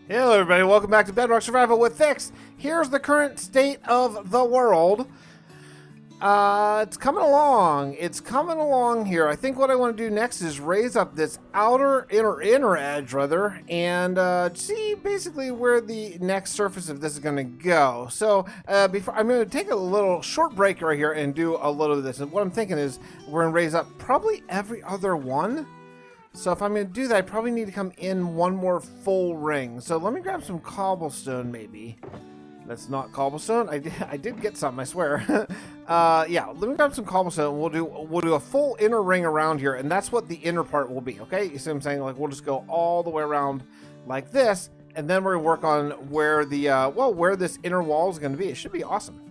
Hello everybody, welcome back to Bedrock Survival with Fix. Here's the current state of the world. It's coming along. It's coming along here. I think what I want to do next is raise up this inner edge rather, and see basically where the next surface of this is going to go. So before I'm going to take a little short break right here and do a little of this. And what I'm thinking is we're going to raise up probably every other one. So if I'm going to do that, I probably need to come in one more full ring. So let me grab some cobblestone maybe. That's not cobblestone. I did get something, I swear. Yeah, let me grab some cobblestone. We'll do a full inner ring around here, and that's what the inner part will be, okay? You see what I'm saying? Like, we'll just go all the way around like this, and then we're going to work on where the, where this inner wall is going to be. It should be awesome.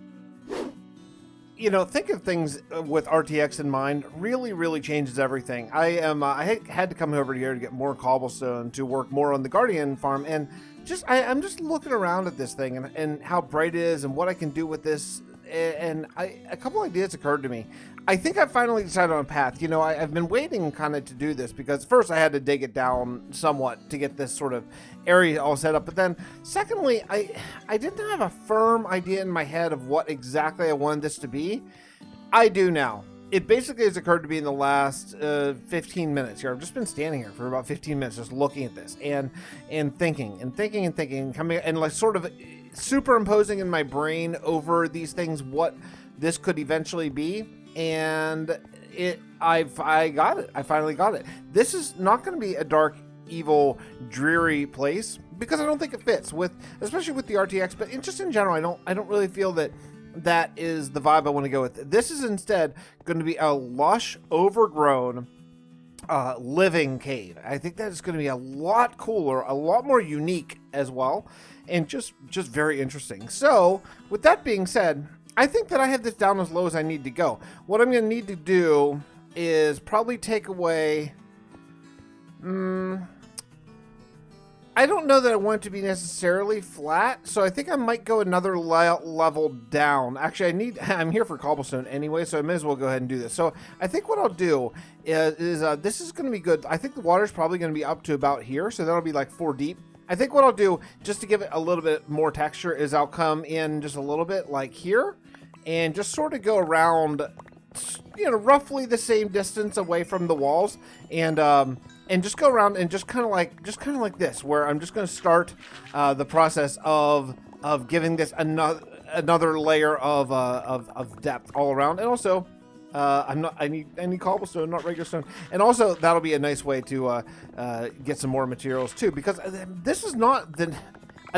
You know, think of things with RTX in mind really changes everything. I had to come over here to get more cobblestone to work more on the Guardian farm, and I'm just looking around at this thing and how bright it is and what I can do with this, and a couple ideas occurred to me. I think I finally decided on a path. You know, I've been waiting kind of to do this because first I had to dig it down somewhat to get this sort of area all set up. But then secondly, I didn't have a firm idea in my head of what exactly I wanted this to be. I do now. It basically has occurred to me in the last 15 minutes here. I've just been standing here for about 15 minutes just looking at this and thinking, coming and like sort of superimposing in my brain over these things what this could eventually be. And I got it. I finally got it. This is not going to be a dark, evil, dreary place because I don't think it fits especially with the RTX. But just in general, I don't really feel that is the vibe I want to go with. This is instead going to be a lush, overgrown, living cave. I think that is going to be a lot cooler, a lot more unique as well, and just very interesting. So, with that being said, I think that I have this down as low as I need to go. What I'm going to need to do is probably take away... I don't know that I want it to be necessarily flat, so I think I might go another level down. Actually, I'm here for cobblestone anyway, so I may as well go ahead and do this. So I think what I'll do is this is going to be good. I think the water's probably going to be up to about here, so that'll be like 4 deep. I think what I'll do, just to give it a little bit more texture, is I'll come in just a little bit like here, and just sort of go around, you know, roughly the same distance away from the walls, and just go around and just kind of like this, where I'm just going to start the process of giving this another layer of depth all around, and also I need cobblestone, not regular stone, and also that'll be a nice way to get some more materials too, because this is not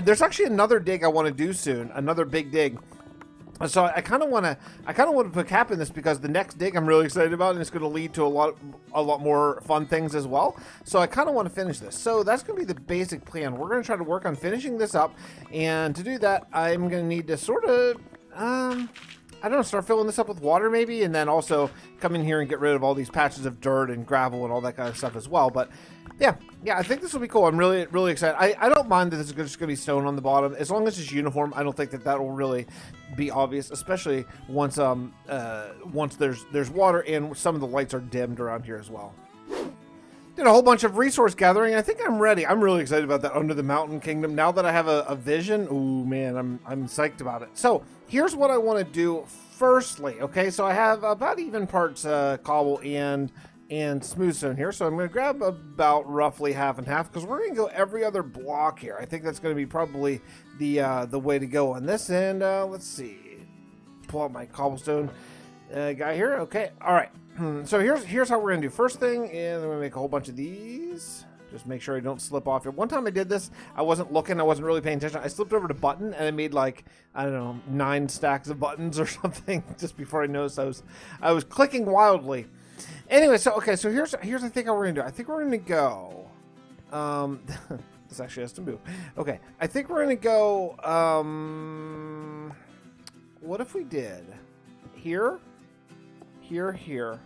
there's actually another dig I want to do soon, another big dig. So I kind of want to put a cap in this because the next dig I'm really excited about, and it's going to lead to a lot more fun things as well. So I kind of want to finish this. So that's going to be the basic plan. We're going to try to work on finishing this up, and to do that, I'm going to need to sort of I don't know, start filling this up with water maybe, and then also come in here and get rid of all these patches of dirt and gravel and all that kind of stuff as well. But yeah, I think this will be cool. I'm really excited. I don't mind that this is just going to be stone on the bottom. As long as it's uniform, I don't think that will really be obvious, especially once there's water and some of the lights are dimmed around here as well. Did a whole bunch of resource gathering. I think I'm ready. I'm really excited about that Under the Mountain Kingdom. Now that I have a vision, ooh man, I'm psyched about it. So here's what I want to do firstly. Okay, so I have about even parts cobble and smooth stone here. So I'm going to grab about roughly half and half because we're going to go every other block here. I think that's going to be probably the way to go on this. And let's see, pull out my cobblestone guy here. Okay, all right. So here's how we're gonna do. First thing is I'm gonna make a whole bunch of these. Just make sure I don't slip off here. One time I did this, I wasn't looking, I wasn't really paying attention. I slipped over to button and I made like, I don't know, 9 stacks of buttons or something just before I noticed I was clicking wildly. Anyway, so okay, so here's I think how we're gonna do. I think we're gonna go. This actually has to move. Okay, I think we're gonna go. What if we did here? Here,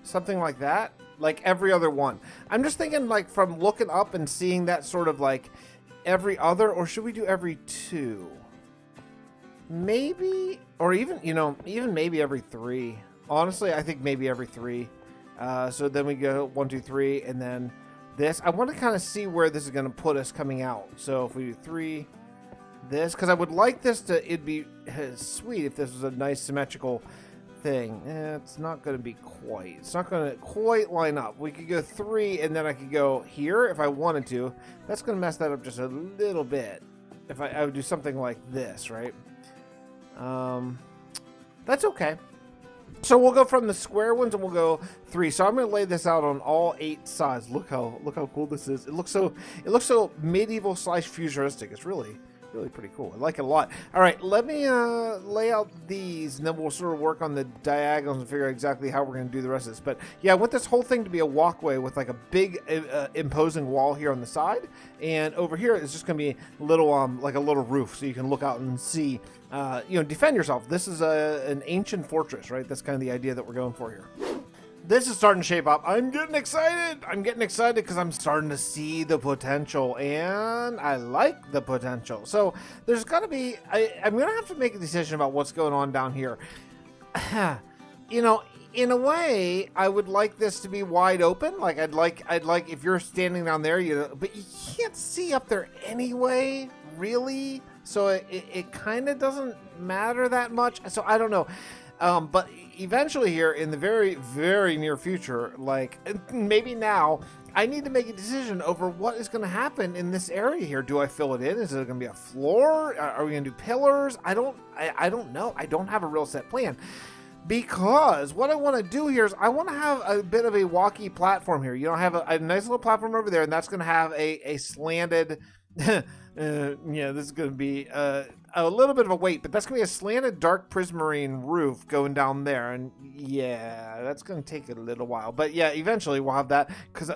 something like that, like every other one. I'm just thinking like from looking up and seeing that sort of like every other, or should we do every 2? Maybe, or even maybe every 3. Honestly, I think maybe every 3. So then we go 1, 2, 3, and then this. I want to kind of see where this is going to put us coming out. So if we do 3, this, because I would like this to, it'd be sweet if this was a nice symmetrical thing. It's not going to be quite. It's not going to quite line up. We could go 3, and then I could go here if I wanted to. That's going to mess that up just a little bit. If I would do something like this, right? That's okay. So we'll go from the square ones, and we'll go 3. So I'm going to lay this out on all 8 sides. Look how cool this is. It looks so medieval / futuristic. It's really pretty cool. I like it a lot. All right, let me lay out these, and then we'll sort of work on the diagonals and figure out exactly how we're going to do the rest of this. But yeah, I want this whole thing to be a walkway with like a big imposing wall here on the side, and over here it's just going to be little like a little roof, so you can look out and see, defend yourself. This is an ancient fortress, right? That's kind of the idea that we're going for here. This is starting to shape up. I'm getting excited. Because I'm starting to see the potential, and I like the potential. So there's got to be, I'm going to have to make a decision about what's going on down here. In a way, I would like this to be wide open. Like I'd like if you're standing down there, but you can't see up there anyway, really. So it kind of doesn't matter that much. So I don't know. But eventually here in the very, very near future, like maybe now, I need to make a decision over what is going to happen in this area here. Do I fill it in? Is it going to be a floor? Are we going to do pillars? I don't know. I don't have a real set plan, because what I want to do here is I want to have a bit of a walkie platform here. I have a nice little platform over there, and that's going to have a slanted this is going to be a little bit of a weight, but that's going to be a slanted dark prismarine roof going down there, and yeah, that's going to take a little while, but yeah, eventually we'll have that, because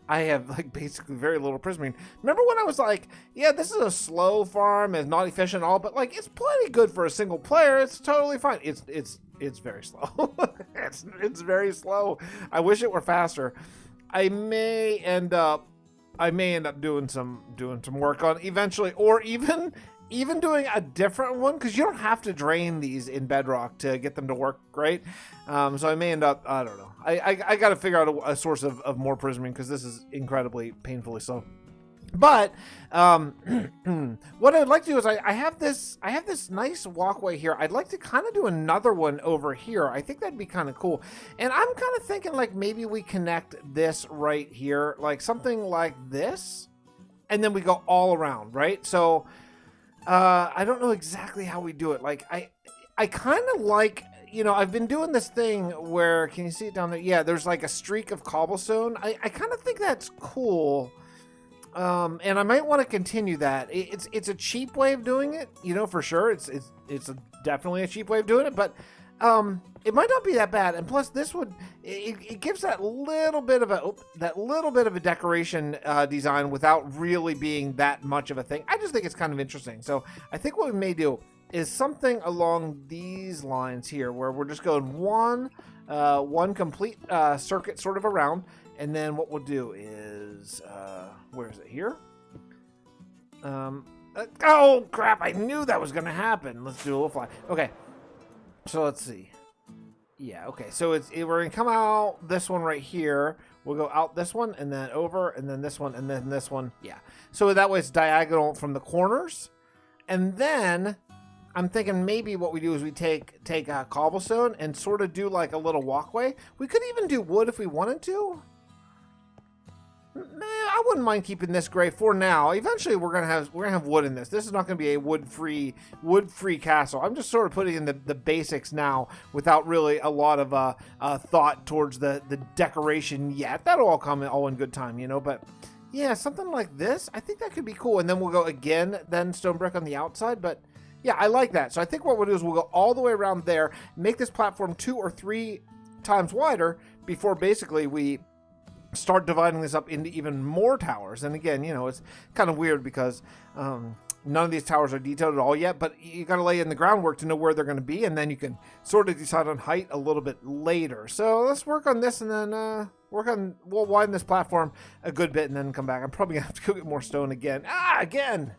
I have like basically very little prismarine. Remember when I was like, yeah, this is a slow farm, it's not efficient at all, but like it's plenty good for a single player. It's totally fine. It's very slow. it's very slow. I wish it were faster. I may end up doing some work on eventually, or even doing a different one, because you don't have to drain these in Bedrock to get them to work great. So I may end up, I don't know. I got to figure out a source of more prismarine, because this is incredibly painfully slow. But what I'd like to do is I have this nice walkway here. I'd like to kind of do another one over here. I think that'd be kind of cool. And I'm kind of thinking like maybe we connect this right here, like something like this, and then we go all around, right? So I don't know exactly how we do it. Like I kind of like, I've been doing this thing where, can you see it down there? Yeah, there's like a streak of cobblestone. I kind of think that's cool. And I might want to continue that. It's a cheap way of doing it, for sure. It's definitely a cheap way of doing it, but it might not be that bad. And plus, this would it gives that little bit of a decoration design without really being that much of a thing. I just think it's kind of interesting. So I think what we may do is something along these lines here, where we're just going one complete circuit sort of around. And then what we'll do is, where is it here? Oh crap, I knew that was going to happen. Let's do a little fly. Okay, so let's see. Yeah, okay, so we're going to come out this one right here. We'll go out this one, and then over, and then this one, and then this one. Yeah, so that way it's diagonal from the corners. And then I'm thinking maybe what we do is we take cobblestone and sort of do like a little walkway. We could even do wood if we wanted to. I wouldn't mind keeping this gray for now. Eventually, we're gonna have wood in this. This is not gonna be a wood-free castle. I'm just sort of putting in the basics now, without really a lot of thought towards the decoration yet. That'll all come all in good time, But yeah, something like this, I think that could be cool. And then we'll go again, then stone brick on the outside. But yeah, I like that. So I think what we'll do is we'll go all the way around there, make this platform 2 or 3 times wider before basically we start dividing this up into even more towers. And again, it's kind of weird because none of these towers are detailed at all yet, but you got to lay in the groundwork to know where they're going to be, and then you can sort of decide on height a little bit later. So let's work on this, and then we'll widen this platform a good bit and then come back. I'm probably gonna have to go get more stone again. Again!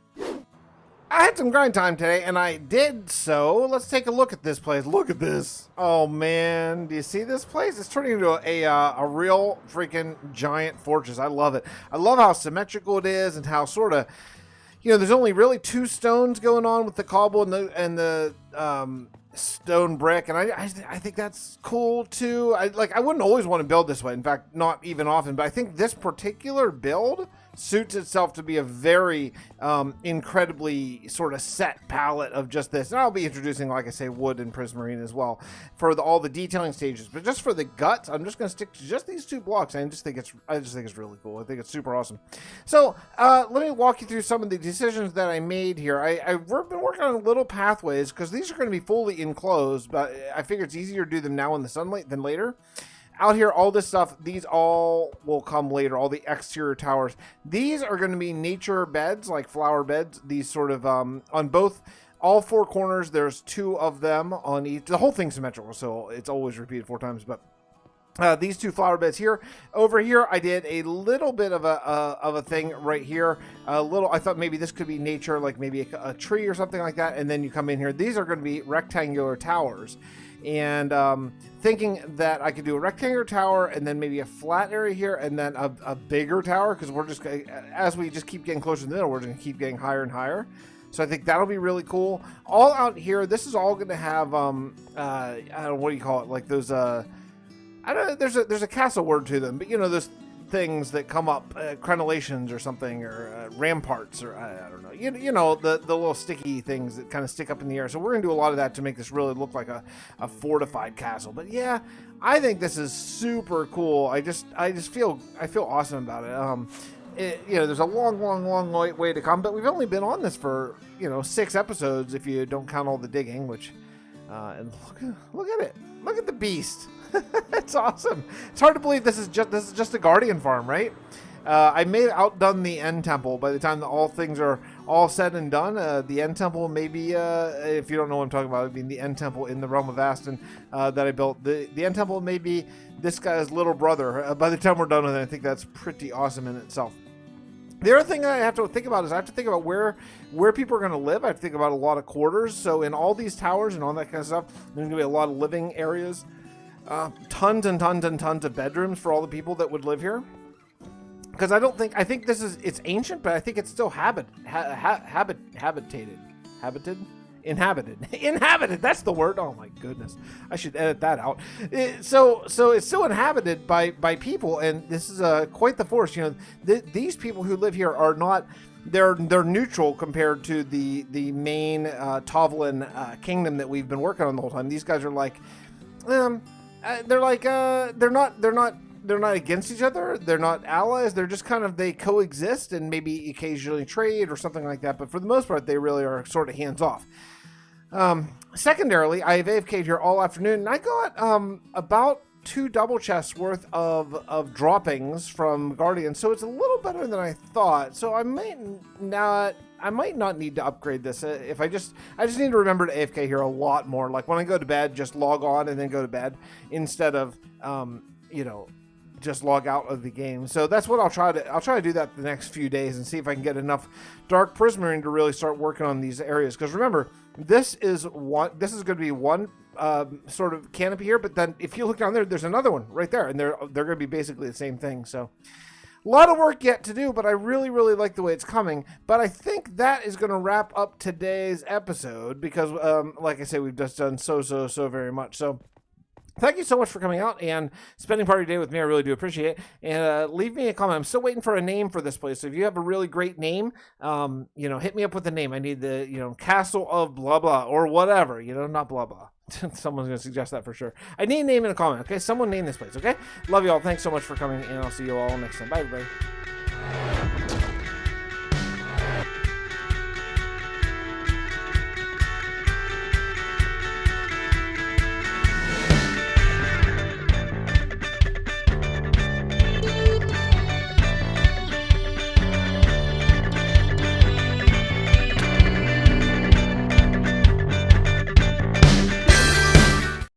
I had some grind time today, and I did so. Let's take a look at this place. Look at this. Oh, man. Do you see this place? It's turning into a real freaking giant fortress. I love it. I love how symmetrical it is and how sort of, there's only really 2 stones going on with the cobble and the stone brick, and I think that's cool too. I wouldn't always want to build this way. In fact, not even often, but I think this particular build suits itself to be a very incredibly sort of set palette of just this. And I'll be introducing, like I say, wood and prismarine as well for all the detailing stages. But just for the guts, I'm just going to stick to just these 2 blocks. I just think it's really cool. I think it's super awesome. So let me walk you through some of the decisions that I made here. I've been working on little pathways because these are going to be fully enclosed, but I figure it's easier to do them now in the sunlight than later. Out here, all this stuff, these all will come later, all the exterior towers. These are going to be nature beds, like flower beds. These sort of, on all 4 corners, there's 2 of them on each. The whole thing's symmetrical, so it's always repeated 4 times, but these 2 flower beds here. Over here, I did a little bit of a thing right here. I thought maybe this could be nature, like maybe a tree or something like that. And then you come in here. These are going to be rectangular towers. And thinking that I could do a rectangular tower and then maybe a flat area here and then a bigger tower, because we're just, as we just keep getting closer to the middle, we're going to keep getting higher and higher. So I think that'll be really cool. All out here, this is all going to have, I don't know, what do you call it? Like those, I don't know, there's a castle word to them, but those things that come up, crenellations or something, or ramparts, or I don't know, the little sticky things that kind of stick up in the air. So we're gonna do a lot of that to make this really look like a fortified castle. But yeah, I think this is super cool. I just feel awesome about it. There's a long way to come, but we've only been on this for 6 episodes if you don't count all the digging. Which, and look at it, look at the beast. It's awesome. It's hard to believe this is just a guardian farm, right? I may have outdone the end temple by the time that all things are all said and done. The end temple, maybe, if you don't know what I'm talking about, I mean the end temple in the Realm of Vasten that I built. The end temple may be this guy's little brother. By the time we're done with it, I think that's pretty awesome in itself. The other thing that I have to think about is I have to think about where people are going to live. I have to think about a lot of quarters. So in all these towers and all that kind of stuff, there's going to be a lot of living areas. Tons and tons and tons of bedrooms for all the people that would live here. Because I think it's ancient, but I think it's still inhabited. That's the word. Oh my goodness, I should edit that out. So it's still inhabited by people, and this is quite the force. These people who live here are not. They're neutral compared to the main Tovlin kingdom that we've been working on the whole time. These guys are like. They're not against each other. They're not allies. They're just kind of, they coexist and maybe occasionally trade or something like that. But for the most part, they really are sort of hands off. Secondarily, I've AFK'd here all afternoon, and I got about 2 double chests worth of droppings from Guardian. So it's a little better than I thought. So I might not need to upgrade this. If I just need to remember to AFK here a lot more. Like when I go to bed, just log on and then go to bed instead of, just log out of the game. So that's what I'll try to do that the next few days and see if I can get enough dark prismarine to really start working on these areas. Because remember, this is going to be one sort of canopy here, but then if you look down there, there's another one right there, and they're going to be basically the same thing. So a lot of work yet to do, but I really, really like the way it's coming. But I think that is going to wrap up today's episode because, like I say, we've just done so very much. So thank you so much for coming out and spending part of your day with me. I really do appreciate it. And leave me a comment. I'm still waiting for a name for this place. So if you have a really great name, hit me up with a name. I need the, Castle of blah, blah, or whatever, not blah, blah. Someone's going to suggest that for sure. I need a name in a comment, okay? Someone name this place, okay? Love you all. Thanks so much for coming, and I'll see you all next time. Bye, everybody.